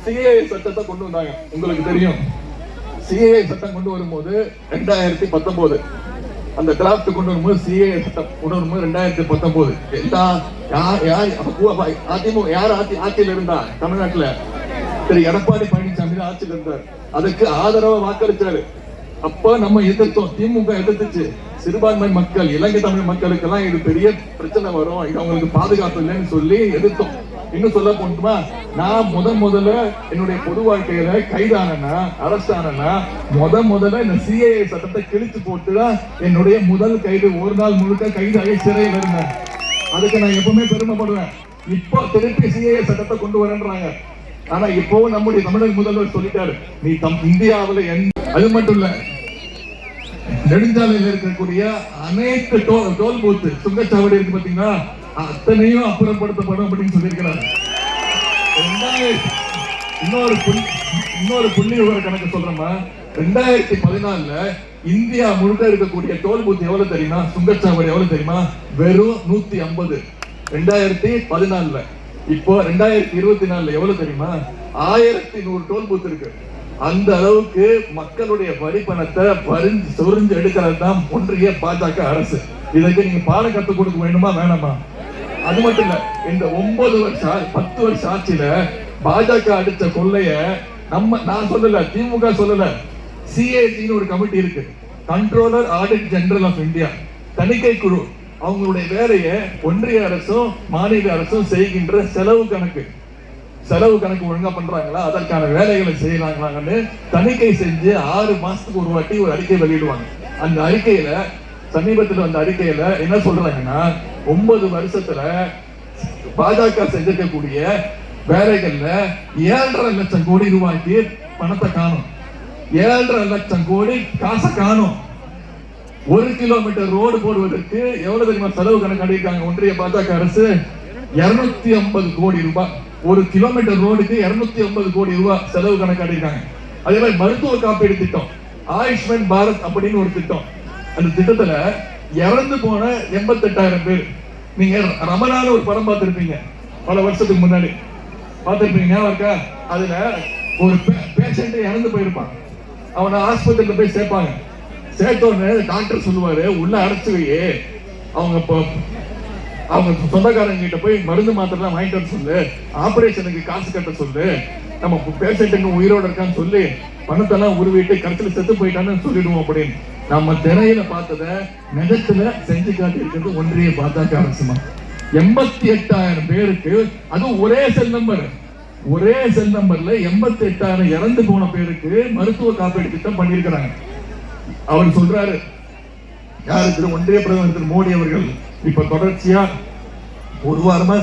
CAA சட்டத்தை கொண்டு வந்தாங்க. உங்களுக்கு தெரியும், சிஏஏ சட்டம் கொண்டு வரும்போது 2019 அந்த டிராப்ட் கொண்டு வரும்போது, சிஏஏ சட்டம் கொண்டு வரும்போது 2019 அதிமுக யார் ஆட்சியில் இருந்தா தமிழ்நாட்டுல திரு எடப்பாடி பழனிசாமி ஆட்சியில் இருந்தார். அதுக்கு ஆதரவா வாக்களிச்சாரு. அப்ப நம்ம எதிர்த்தோம், திமுக எதிர்த்துச்சு. சிறுபான்மை மக்கள், இலங்கை தமிழ் மக்களுக்கு எல்லாம் இது பெரிய பிரச்சனை வரும், இது அவங்களுக்கு பாதுகாப்பு இல்லைன்னு சொல்லி எதிர்த்தோம். இன்னும் சொல்ல போட்டுமா, நான் முதல்ல என்னுடைய பொது வாழ்க்கையில கைதானா அரெஸ்ட் ஆனா முதல்ல இந்த சிஏஏ சட்டத்தை கிழிச்சு போட்டுதான் என்னுடைய முதல் கைது. ஒரு நாள் முழுக்க கைதாகி சிறையில் இருந்தேன். அதுக்கு நான் எப்பவுமே பெருமைப்படுவேன். இப்போ திருப்பி சிஏஏ சட்டத்தை கொண்டு வரேன்றாங்க. ஆனா இப்போ நம்முடைய தமிழக முதல்வர் சொல்லிட்டாரு, நீ இந்தியாவில் அது மட்டும் இல்ல, நெடுஞ்சாலையில் இருக்கக்கூடிய அனைத்து டோல் பூத் சுங்கச்சாவடி இருக்கு பாத்தீங்கன்னா, அத்தனையும் அப்புறப்படுத்தப்படும் அப்படின்னு சொல்லியிருக்கிறார். இன்னொரு புள்ளி விவர கணக்கு சொல்றோமா, 2014 இந்தியா முழுக்க இருக்கக்கூடிய டோல் பூத் எவ்வளவு தெரியுமா, சுங்கச்சாவடி எவ்வளவு தெரியுமா, வெறும் 150. 2014. இப்போ 2024 எவ்வளவு தெரியுமா, 1100 டோல் பூத் இருக்கு. அந்த அளவுக்கு மக்களுடைய வரி பணத்தை சொரிஞ்சு எடுக்கிறது தான் ஒன்றிய பாஜக அரசு. இதுக்கு நீங்க பாடம் கற்றுக் கொடுக்க வேண்டுமா வேணாமா? அது மட்டும் இல்ல, இந்த 10 வருஷ ஆட்சியில பாஜக அடிச்ச கொள்ளைய நான் சொல்லல, திமுக சொல்லல, சிஏஜின்னு ஒரு கமிட்டி இருக்கு, controller audit general of India, தணிக்கை குழு. அவங்களுடைய வேலையை ஒன்றிய அரசும் மாநில அரசும் செய்கின்ற செலவு கணக்கு ஒழுங்கா பண்றாங்களா, அதற்கான வேலைகளை செய்யறாங்களான்னு தணிக்கை செஞ்சு 6 மாசத்துக்கு ஒரு வாட்டி ஒரு அறிக்கை வெளியிடுவாங்க. அந்த அறிக்கையில சமீபத்தில் வந்த அறிக்கையில என்ன சொல்றாங்கன்னா, 9 வருஷத்துல பாஜக செஞ்சிருக்கக்கூடிய வேலைகள்ல 7.5 லட்சம் கோடி ரூபாய்க்கு பணத்தை காணும். 7.5 லட்சம் கோடி காசை காணும். 1 கிலோமீட்டர் ரோடு போடுவதற்கு எவ்வளவு தெரியுமா செலவு கணக்கு அடிக்கிறாங்க ஒன்றிய பாஜக அரசு? 250 கோடி ரூபாய். 1 கிலோமீட்டர் ரோடுக்கு 250 கோடி ரூபாய் செலவு கணக்கு அடிக்கிறாங்க. அதே மாதிரி மருத்துவ காப்பீடு திட்டம், ஆயுஷ்மான் பாரத் அப்படின்னு ஒரு திட்டம். அந்த திட்டத்துல இறந்து போன 88,000 பேர். நீங்க ரமணான ஒரு படம் பார்த்திருப்பீங்க, பல வருஷத்துக்கு முன்னாடி பார்த்திருப்பீங்க, ஞாபகம் இருக்கா? அதுல ஒரு பேஷண்ட் இறந்து போயிருப்பான். அவனை ஆஸ்பத்திரியில போய் சேர்ப்பாங்க. சேர்த்தோன்னு டாக்டர் சொல்லுவாரு, உள்ள அடைச்சு வையே, அவங்க சொந்தக்காரங்க கிட்ட போய் மருந்து மாத்திரை வாங்கிட்டு வர சொல்லு, ஆபரேஷனுக்கு காசு கட்ட சொல்லு, நம்ம பேஷண்ட்டுக்கு உயிரோட இருக்கான்னு சொல்லி பணத்தெல்லாம் உருவிட்டு கருத்துல செத்து போயிட்டான்னு சொல்லிடுவோம் அப்படின்னு. நம்ம திரையில பார்த்தத நிஜத்துல செஞ்சு காட்டி இருக்கிறது ஒன்றிய பாஜக அரசுமா. 88,000 பேருக்கு, அதுவும் ஒரே செல் நம்பர்ல 88,000 இறந்து போன பேருக்கு மருத்துவ காப்பீடு திட்டம் பண்ணியிருக்கிறாங்க. அவர் சொல்றாரு, யாருக்கு? ஒன்றிய பிரதமர் திரு மோடி அவர்கள் இப்ப தொடர்ச்சியா ஒரு வாரமா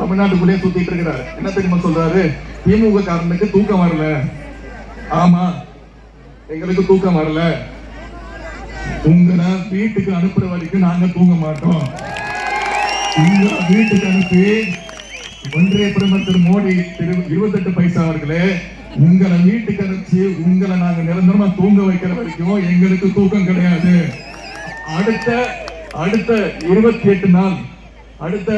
தமிழ்நாட்டுக்குள்ளே சுத்திட்டு இருக்கிறாரு. என்ன தெரியுமா சொல்றாரு? திமுக காரனுக்கு தூக்கம் வரல. ஆமா, எங்களுக்கு தூக்கம் வரல. உங்களை வீட்டுக்கு அனுப்புற வரைக்கும் நாங்க தூங்க மாட்டோம். உங்களை வீட்டுக்கு அனுப்பி ஒன்றிய பிரதமர் திரு மோடி 28 பைசா அவர்களே, உங்களை வீட்டுக்கு அனுப்பிச்சு உங்களை நாங்க நிரந்தரமா தூங்க வைக்கிற வரைக்கும் எங்களுக்கு தூக்கம் கிடையாது. அடுத்த 28 நாள், அடுத்த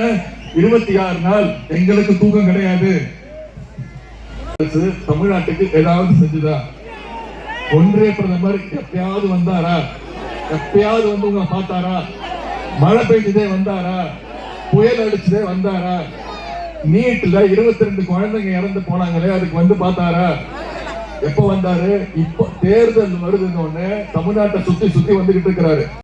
26 நாள் எங்களுக்கு தூக்கம் கிடையாது. தமிழ்நாட்டுக்கு ஏதாவது செஞ்சுதா? ஒன்றிய பிரதமர் எப்பயாவது வந்தாரா? எப்பயாவது வந்து உங்களை பார்த்தாரா? மழை பெய்ஞ்சதே வந்தாரா? புயல் அடிச்சதே வந்தாரா? நீட்ல 22 குழந்தைங்க இறந்து போனாங்களே, அதுக்கு வந்து பார்த்தாரா? எப்ப வந்தாரு? இப்போ தேர்தல் வருதுன்னு தமிழ்நாட்டை சுத்தி வந்துகிட்டு இருக்கிறாரு.